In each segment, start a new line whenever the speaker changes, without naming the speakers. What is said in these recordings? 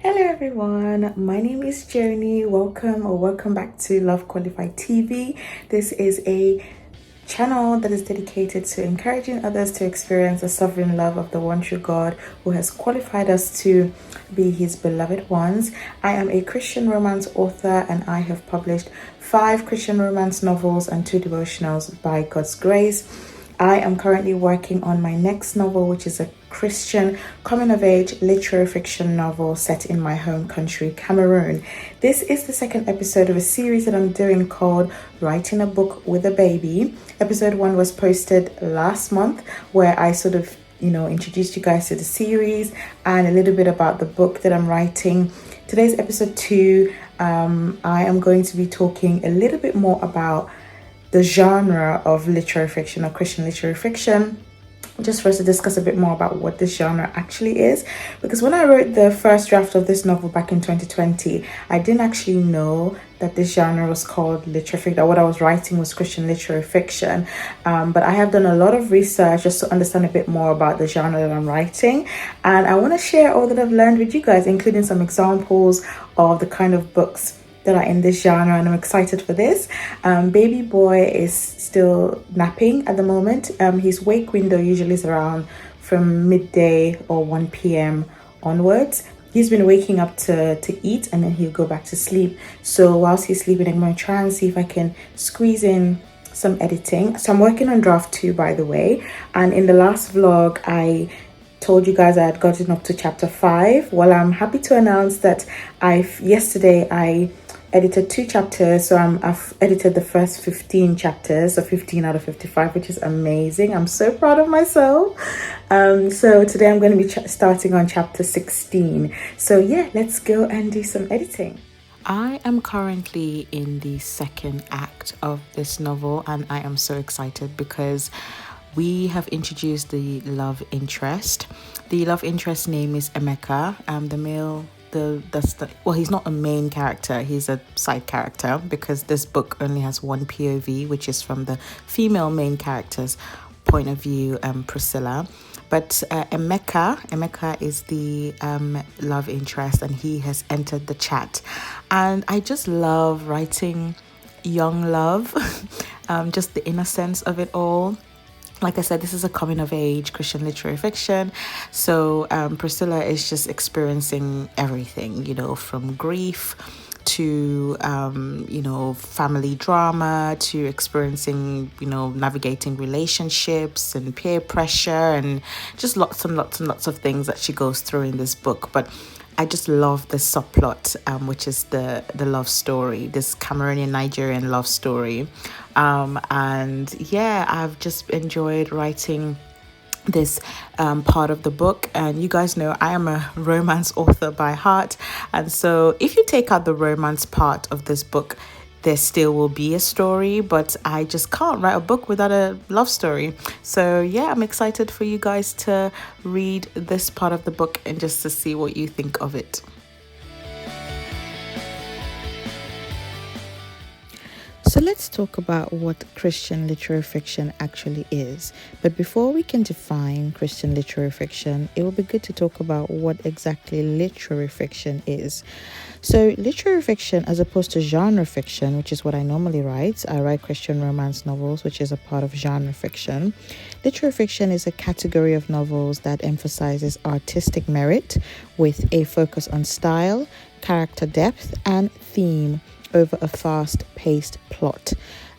Hello everyone, my name is Joni. Welcome back to Love Qualified TV. This is a channel that is dedicated to encouraging others to experience the sovereign love of the one true God who has qualified us to be his beloved ones. I am a Christian romance author and I have published 5 Christian romance novels and 2 devotionals by God's grace. I am currently working on my next novel, which is a Christian coming-of-age literary fiction novel set in my home country, Cameroon. This is the second episode of a series that I'm doing called Writing a Book with a Baby. Episode 1 was posted last month, where I sort of, introduced you guys to the series and a little bit about the book that I'm writing. Today's episode 2, I am going to be talking a little bit more about the genre of literary fiction or Christian literary fiction, just for us to discuss a bit more about what this genre actually is. Because when I wrote the first draft of this novel back in 2020, I didn't actually know that this genre was called literary fiction, that what I was writing was Christian literary fiction. But I have done a lot of research just to understand a bit more about the genre that I'm writing. And I want to share all that I've learned with you guys, including some examples of the kind of books that are in this genre, and I'm excited for this. Baby boy is still napping at the moment. His wake window usually is around from midday or 1 p.m. onwards. He's been waking up to eat and then he'll go back to sleep. So whilst he's sleeping, I'm going to try and see if I can squeeze in some editing. So I'm working on draft 2, by the way. And in the last vlog, I told you guys I had gotten up to chapter 5. Well, I'm happy to announce that yesterday I edited 2 chapters, so I've edited the first 15 chapters, so 15 out of 55, which is amazing. I'm so proud of myself. So today I'm going to be starting on chapter 16. So yeah, let's go and do some editing. I am currently in the second act of this novel, and I am so excited because we have introduced the love interest. The love interest name is Emeka. He's not a main character, he's a side character, because this book only has one POV, which is from the female main character's point of view, Priscilla. But Emeka is the love interest, and he has entered the chat. And I just love writing young love, just the innocence of it all. Like I said, this is a coming-of-age Christian literary fiction. So Priscilla is just experiencing everything, from grief to, family drama, to experiencing, navigating relationships and peer pressure, and just lots and lots and lots of things that she goes through in this book. But I just love the subplot, which is the love story, this Cameroonian Nigerian love story. And yeah, I've just enjoyed writing this part of the book. And you guys know I am a romance author by heart. And so if you take out the romance part of this book, there still will be a story, but I just can't write a book without a love story. So yeah, I'm excited for you guys to read this part of the book and just to see what you think of it. So let's talk about what Christian literary fiction actually is. But before we can define Christian literary fiction, it will be good to talk about what exactly literary fiction is. So literary fiction, as opposed to genre fiction, which is what I normally write, I write Christian romance novels, which is a part of genre fiction. Literary fiction is a category of novels that emphasizes artistic merit with a focus on style, character depth, and theme over a fast-paced plot.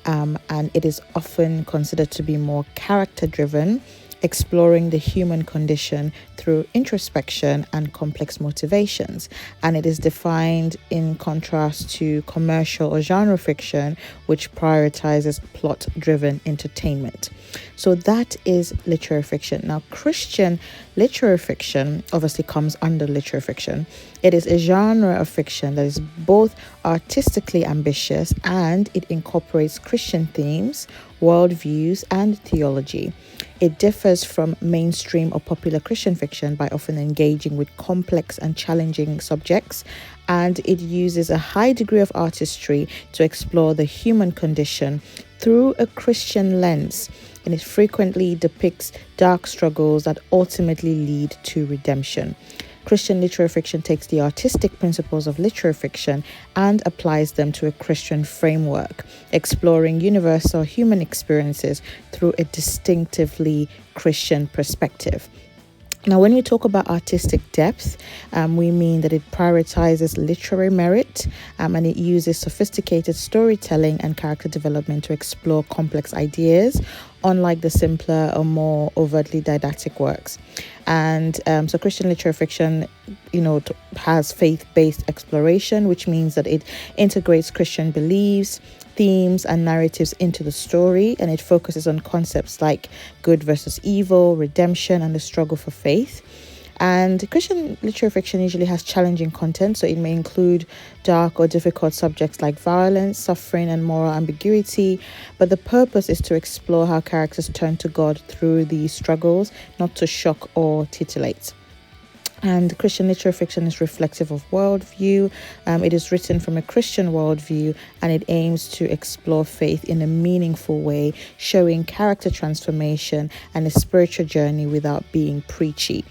And it is often considered to be more character-driven, exploring the human condition through introspection and complex motivations. And it is defined in contrast to commercial or genre fiction, which prioritizes plot-driven entertainment. So that is literary fiction. Now, Christian literary fiction obviously comes under literary fiction. It is a genre of fiction that is both artistically ambitious and it incorporates Christian themes, worldviews, and theology. It differs from mainstream or popular Christian fiction by often engaging with complex and challenging subjects, and it uses a high degree of artistry to explore the human condition through a Christian lens, and it frequently depicts dark struggles that ultimately lead to redemption. Christian literary fiction takes the artistic principles of literary fiction and applies them to a Christian framework, exploring universal human experiences through a distinctively Christian perspective. Now, when we talk about artistic depth, we mean that it prioritizes literary merit, and it uses sophisticated storytelling and character development to explore complex ideas, unlike the simpler or more overtly didactic works. And so Christian literary fiction, has faith-based exploration, which means that it integrates Christian beliefs, themes and narratives into the story, and it focuses on concepts like good versus evil, redemption, and the struggle for faith. And Christian literary fiction usually has challenging content, so it may include dark or difficult subjects like violence, suffering, and moral ambiguity. But the purpose is to explore how characters turn to God through these struggles, not to shock or titillate. And Christian literary fiction is reflective of worldview. It is written from a Christian worldview, and it aims to explore faith in a meaningful way, showing character transformation and a spiritual journey without being preachy.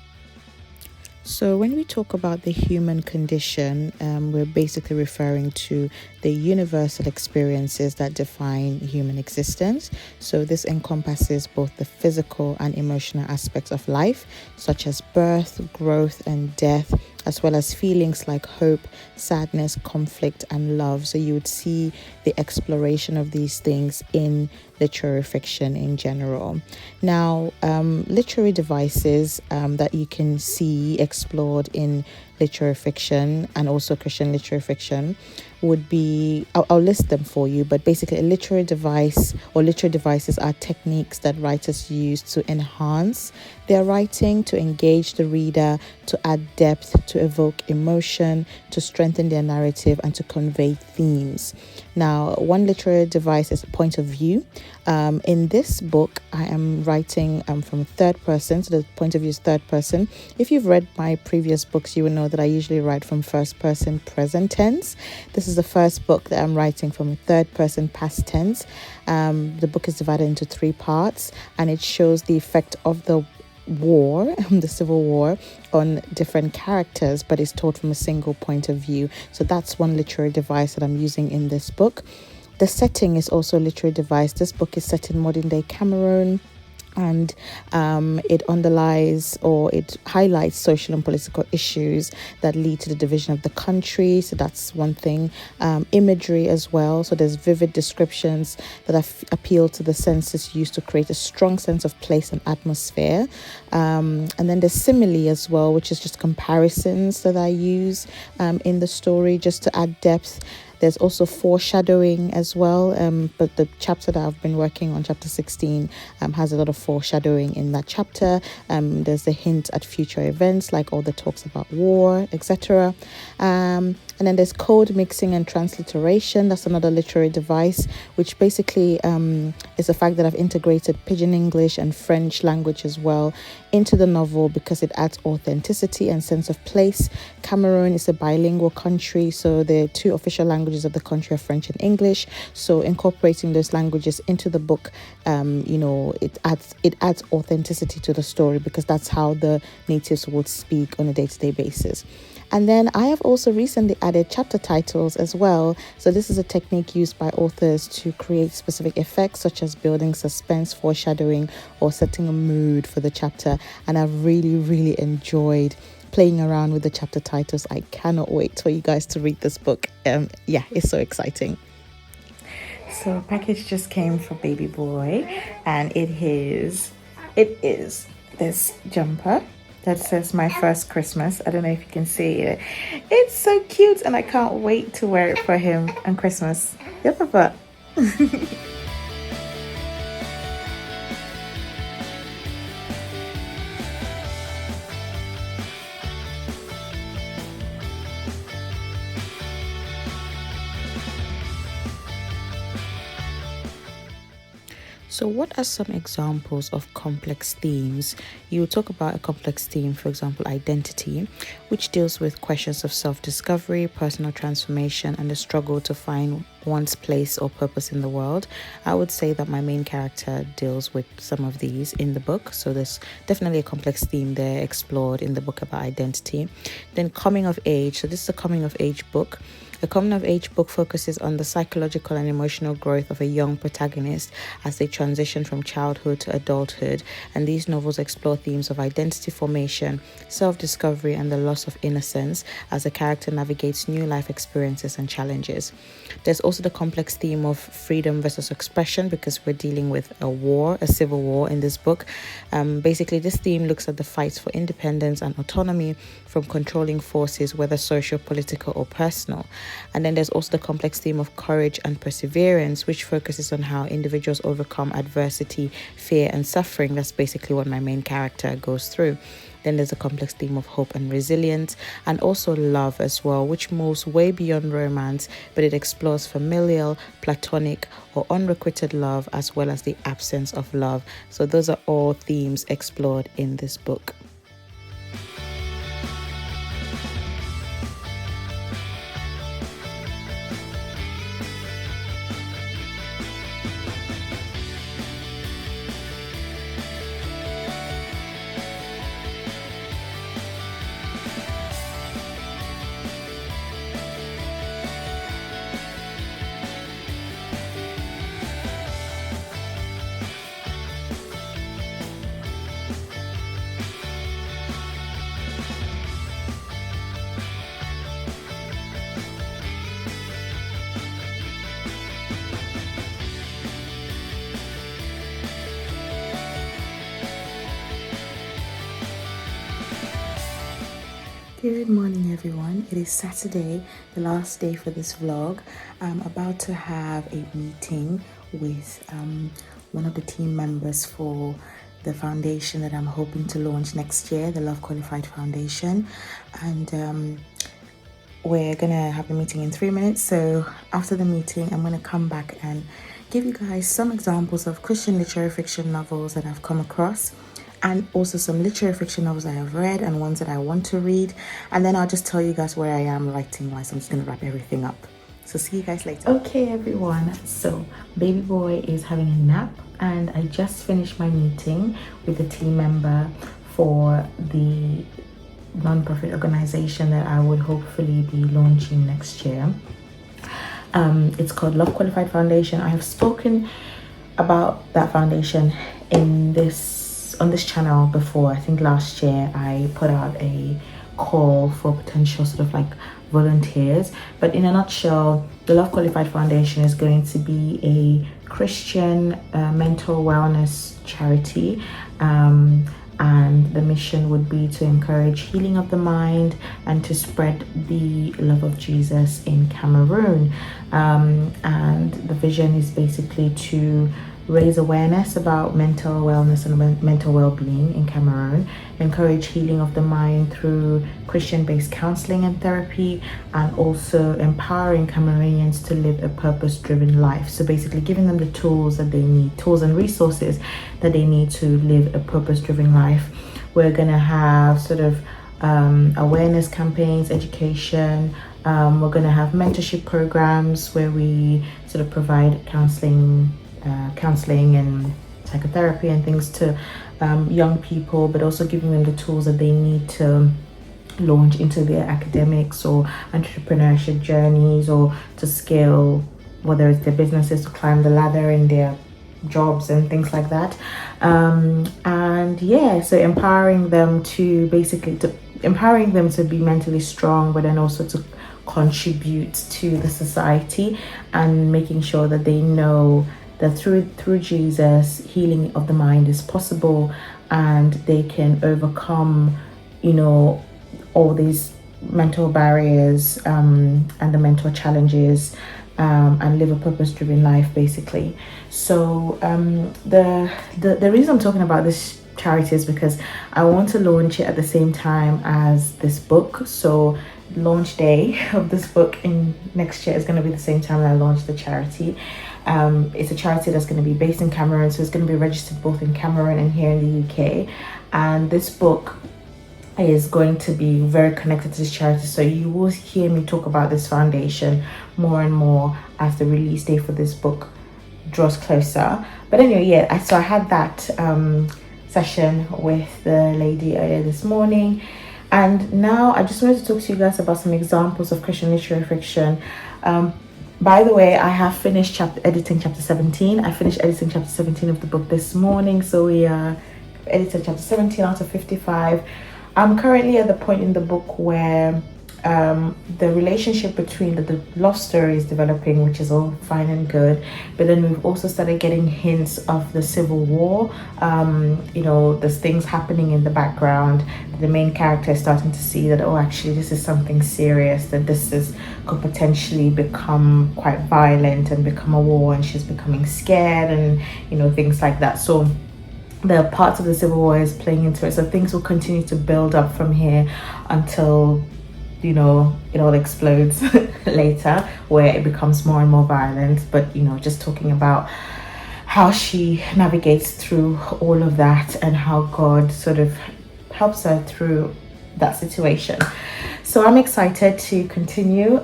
So when we talk about the human condition, we're basically referring to the universal experiences that define human existence. So this encompasses both the physical and emotional aspects of life, such as birth, growth, and death, as well as feelings like hope, sadness, conflict, and love. So you would see the exploration of these things in literary fiction in general. Now, literary devices that you can see explored in literary fiction and also Christian literary fiction would be, I'll list them for you, but basically a literary device or literary devices are techniques that writers use to enhance their writing, to engage the reader, to add depth, to evoke emotion, to strengthen their narrative, and to convey themes. Now, one literary device is a point of view. In this book, I am writing from third person, so the point of view is third person. If you've read my previous books, you will know that I usually write from first person present tense. This is the first book that I'm writing from third person past tense. The book is divided into 3 parts, and it shows the effect of the war, the Civil War, on different characters, but it's told from a single point of view. So that's one literary device that I'm using in this book. The setting is also a literary device. This book is set in modern day Cameroon, and it underlies or it highlights social and political issues that lead to the division of the country. So that's one thing. Imagery as well. So there's vivid descriptions that appeal to the senses used to create a strong sense of place and atmosphere. And then there's simile as well, which is just comparisons that I use in the story just to add depth. There's also foreshadowing as well, but the chapter that I've been working on, chapter 16, has a lot of foreshadowing in that chapter. There's a hint at future events, like all the talks about war, etc. And then there's code mixing and transliteration. That's another literary device, which basically is the fact that I've integrated Pidgin English and French language as well into the novel because it adds authenticity and sense of place. Cameroon is a bilingual country, so the 2 official languages of the country are French and English. So incorporating those languages into the book, it adds authenticity to the story because that's how the natives would speak on a day-to-day basis. And then I have also recently added chapter titles as well. So this is a technique used by authors to create specific effects such as building suspense, foreshadowing, or setting a mood for the chapter. And I've really, really enjoyed playing around with the chapter titles. I cannot wait for you guys to read this book. It's so exciting. So package just came for baby boy, and it is this jumper that says my first Christmas. I don't know if you can see it. It's so cute, and I can't wait to wear it for him on Christmas. Yeah, Papa. So, what are some examples of complex themes? You talk about a complex theme, for example, identity, which deals with questions of self discovery, personal transformation, and the struggle to find one's place or purpose in the world. I would say that my main character deals with some of these in the book. So, there's definitely a complex theme there explored in the book about identity. Then, coming of age. So, this is a coming of age book. The coming of age book focuses on the psychological and emotional growth of a young protagonist as they transition from childhood to adulthood, and these novels explore themes of identity formation, self-discovery, and the loss of innocence as the character navigates new life experiences and challenges. There's also the complex theme of freedom versus expression, because we're dealing with a civil war in this book. Basically, this theme looks at the fights for independence and autonomy from controlling forces, whether social, political, or personal. And then there's also the complex theme of courage and perseverance, which focuses on how individuals overcome adversity, fear, and suffering. That's basically what my main character goes through. Then there's a complex theme of hope and resilience, and also love as well, which moves way beyond romance, but it explores familial, platonic, or unrequited love, as well as the absence of love. So those are all themes explored in this book. Good morning, everyone. It is Saturday, the last day for this vlog. I'm about to have a meeting with one of the team members for the foundation that I'm hoping to launch next year, the Love Qualified Foundation. And we're gonna have the meeting in 3 minutes. So after the meeting, I'm gonna come back and give you guys some examples of Christian literary fiction novels that I've come across, and also some literary fiction novels I have read and ones that I want to read. And then I'll just tell you guys where I am writing-wise. I'm just going to wrap everything up. So see you guys later. Okay, everyone. So baby boy is having a nap, and I just finished my meeting with the team member for the non-profit organization that I would hopefully be launching next year. It's called Love Qualified Foundation. I have spoken about that foundation on this channel before. I think last year I put out a call for potential sort of like volunteers, but in a nutshell, the Love Qualified Foundation is going to be a Christian mental wellness charity, and the mission would be to encourage healing of the mind and to spread the love of Jesus in Cameroon. And the vision is basically to raise awareness about mental wellness and mental well-being in Cameroon, encourage healing of the mind through Christian-based counseling and therapy, and also empowering Cameroonians to live a purpose-driven life. So basically giving them the tools that they need, tools and resources that they need to live a purpose-driven life. We're gonna have sort of awareness campaigns, education. We're gonna have mentorship programs where we sort of provide counseling and psychotherapy and things to young people, but also giving them the tools that they need to launch into their academics or entrepreneurship journeys, or to scale, whether it's their businesses, to climb the ladder in their jobs and things like that. And yeah, so empowering them to be mentally strong, but then also to contribute to the society, and making sure that they know that through Jesus, healing of the mind is possible, and they can overcome, all these mental barriers and the mental challenges, and live a purpose-driven life, basically. So the reason I'm talking about this charity is because I want to launch it at the same time as this book. So launch day of this book in next year is going to be the same time that I launch the charity. It's a charity that's going to be based in Cameroon, so it's going to be registered both in Cameroon and here in the UK. And this book is going to be very connected to this charity, so you will hear me talk about this foundation more and more as the release date for this book draws closer. But anyway, yeah, so I had that session with the lady earlier this morning, and now I just wanted to talk to you guys about some examples of Christian literary fiction. By the way, I have finished editing chapter 17. I finished editing chapter 17 of the book this morning, so we edited chapter 17 out of 55. I'm currently at the point in the book where the relationship between the love story is developing, which is all fine and good, but then we've also started getting hints of the civil war. There's things happening in the background. The main character is starting to see that, oh, actually this is something serious, that could potentially become quite violent and become a war, and she's becoming scared, and things like that. So the parts of the civil war is playing into it, so things will continue to build up from here until it all explodes later, where it becomes more and more violent. But just talking about how she navigates through all of that and how God sort of helps her through that situation. So I'm excited to continue.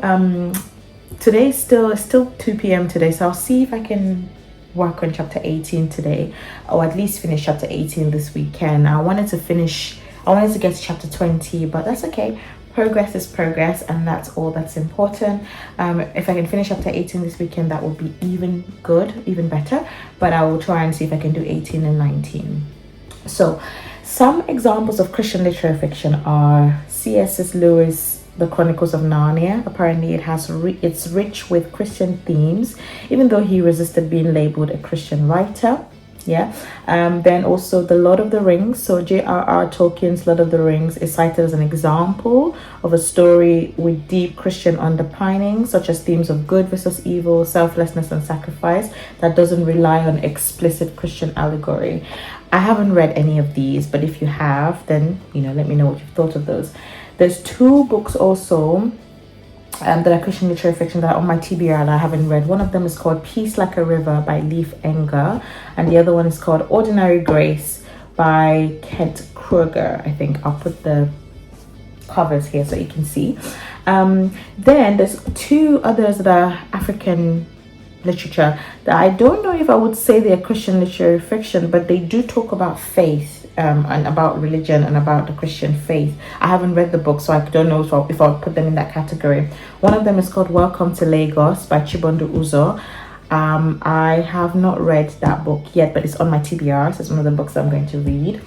Today is still 2 p.m. today, so I'll see if I can work on chapter 18 today, or at least finish chapter 18 this weekend. I wanted to get to chapter 20, but that's okay. Progress is progress, and that's all that's important. If I can finish chapter 18 this weekend, that would be even better, but I will try and see if I can do 18 and 19. So some examples of Christian literary fiction are C.S. Lewis' The Chronicles of Narnia. Apparently it's rich with Christian themes, even though he resisted being labeled a Christian writer. Then also The Lord of the Rings. So J.R.R. Tolkien's Lord of the Rings is cited as an example of a story with deep Christian underpinnings, such as themes of good versus evil, selflessness and sacrifice, that doesn't rely on explicit Christian allegory. I haven't read any of these, but if you have, then let me know what you've thought of those. There's 2 books also that are Christian literary fiction that are on my TBR and I haven't read. One of them is called Peace Like a River by Leif Enger, and the other one is called Ordinary Grace by Kent Kruger. I think I'll put the covers here so you can see. Then there's 2 others that are African literature that I don't know if I would say they're Christian literary fiction, but they do talk about faith and about religion and about the Christian faith. I haven't read the book, so I don't know if I'll put them in that category. One of them is called Welcome to Lagos by Chibondo Uzo. I have not read that book yet, but it's on my TBR, so it's one of the books I'm going to read.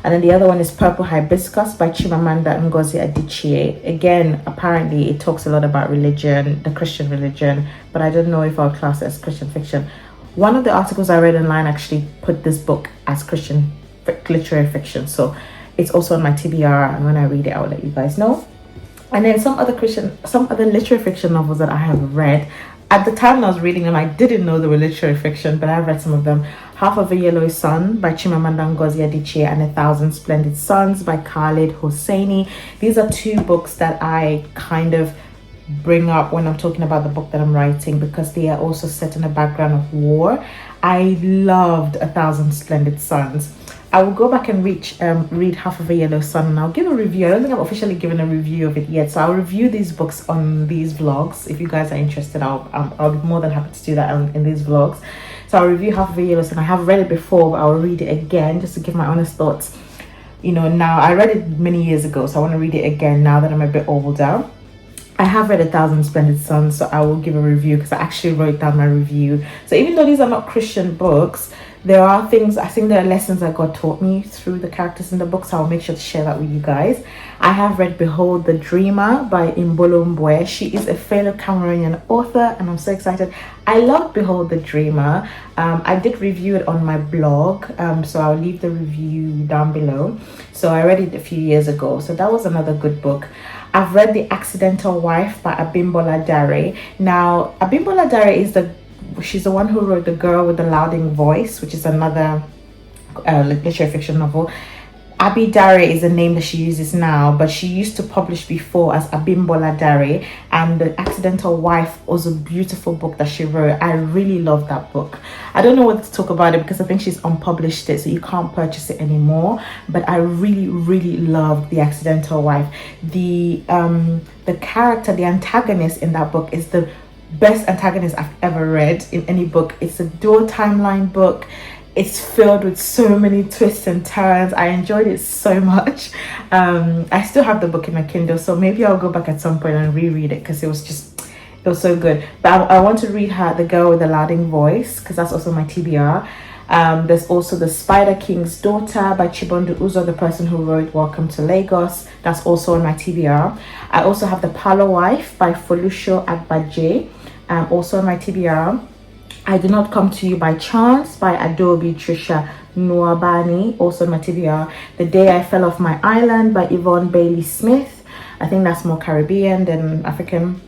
And then the other one is Purple Hibiscus by Chimamanda Ngozi Adichie. Again, apparently it talks a lot about religion, the Christian religion, but I don't know if I'll class it as Christian fiction. One of the articles I read online actually put this book as Christian literary fiction, so it's also on my TBR, and when I read it I'll let you guys know. And then some other literary fiction novels that I have read. At the time I was reading them, I didn't know they were literary fiction, but I've read some of them. Half of a Yellow Sun by Chimamanda Ngozi Adichie and 1,000 Splendid Suns by Khalid Hosseini. These are 2 books that I kind of bring up when I'm talking about the book that I'm writing, because they are also set in a background of war. I loved 1,000 Splendid Suns. I will go back and read Half of a Yellow Sun, and I'll give a review. I don't think I've officially given a review of it yet, so I'll review these books on these vlogs. If you guys are interested, I'll be more than happy to do that in these vlogs. So I'll review Half of a Yellow Sun. I have read it before, but I'll read it again just to give my honest thoughts. Now I read it many years ago, so I want to read it again now that I'm a bit older. I have read 1,000 Splendid Suns, so I will give a review because I actually wrote down my review. So even though these are not Christian books, there are things, I think there are lessons that God taught me through the characters in the book, so I'll make sure to share that with you guys. I have read Behold the Dreamer by Imbolo Mbwe. She is a fellow Cameroonian author, and I'm so excited. I love Behold the Dreamer. I did review it on my blog, so I'll leave the review down below. So I read it a few years ago, so that was another good book. I've read The Accidental Wife by Abimbola Dare. Now, Abimbola Dare she's the one who wrote The Girl with the Louding Voice, which is another literary fiction novel. Abi Dare is the name that she uses now, but she used to publish before as Abimbola Dare. And The Accidental Wife was a beautiful book that she wrote. I really love that book. I don't know what to talk about it because I think she's unpublished it, so you can't purchase it anymore. But I really, really loved The Accidental Wife. The character, the antagonist in that book is the best antagonist I've ever read in any book. It's a dual timeline book. It's filled with so many twists and turns. I enjoyed it so much. I still have the book in my Kindle, so maybe I'll go back at some point and reread it because it was so good. But I want to read her The Girl with the Louding Voice because that's also my TBR. There's also The Spider King's Daughter by Chibondu Uzo, the person who wrote Welcome to Lagos. That's also on my TBR. I also have The Palo Wife by Folusho Agbaje, also on my TBR. I Did Not Come to You by Chance by Adobe Trisha Nuabani, also on my TBR. The Day I Fell Off My Island by Yvonne Bailey Smith. I think that's more Caribbean than African.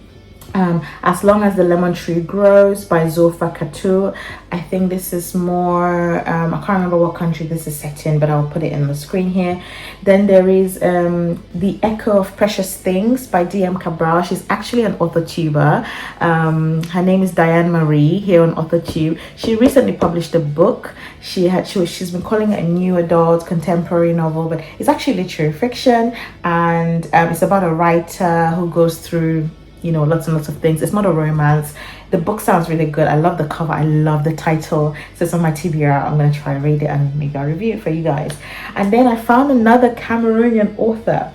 As Long as the Lemon Tree Grows by Zulfa Katu. I think this is more, I can't remember what country this is set in, but I'll put it in the screen here. Then there is The Echo of Precious Things by DM Cabral. She's actually an author tuber. Her name is Diane Marie here on AuthorTube. She recently published a book. She's been calling it a new adult contemporary novel, but it's actually literary fiction, and it's about a writer who goes through lots and lots of things. It's not a romance. The book sounds really good. I love the cover. I love the title. So it's on my TBR. I'm going to try and read it and maybe I'll review it for you guys. And then I found another Cameroonian author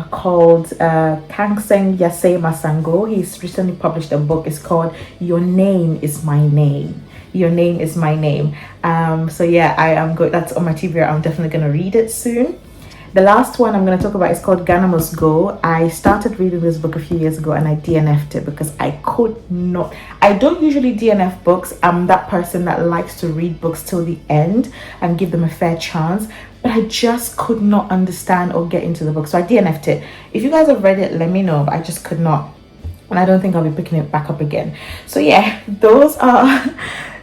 called Kangseng Yase Masango. He's recently published a book. It's called Your Name Is My Name. Your Name Is My Name. So yeah, I am good. That's on my TBR. I'm definitely going to read it soon. The last one I'm going to talk about is called Ghana Must Go. I started reading this book a few years ago and I DNF'd it because I could not. I don't usually DNF books. I'm that person that likes to read books till the end and give them a fair chance. But I just could not understand or get into the book. So I DNF'd it. If you guys have read it, let me know. But I just could not. And I don't think I'll be picking it back up again. So yeah, those are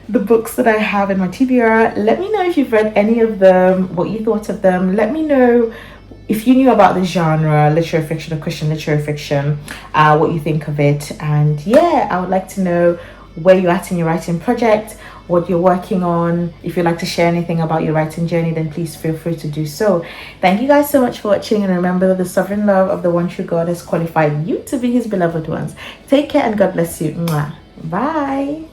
the books that I have in my TBR. Let me know if you've read any of them, what you thought of them. Let me know if you knew about the genre, literary fiction or Christian literary fiction, what you think of it. And yeah, I would like to know where you're at in your writing project, what you're working on. If you'd like to share anything about your writing journey, then please feel free to do so. Thank you guys so much for watching, and remember that the sovereign love of the one true God has qualified you to be his beloved ones. Take care and God bless you. Mwah. Bye.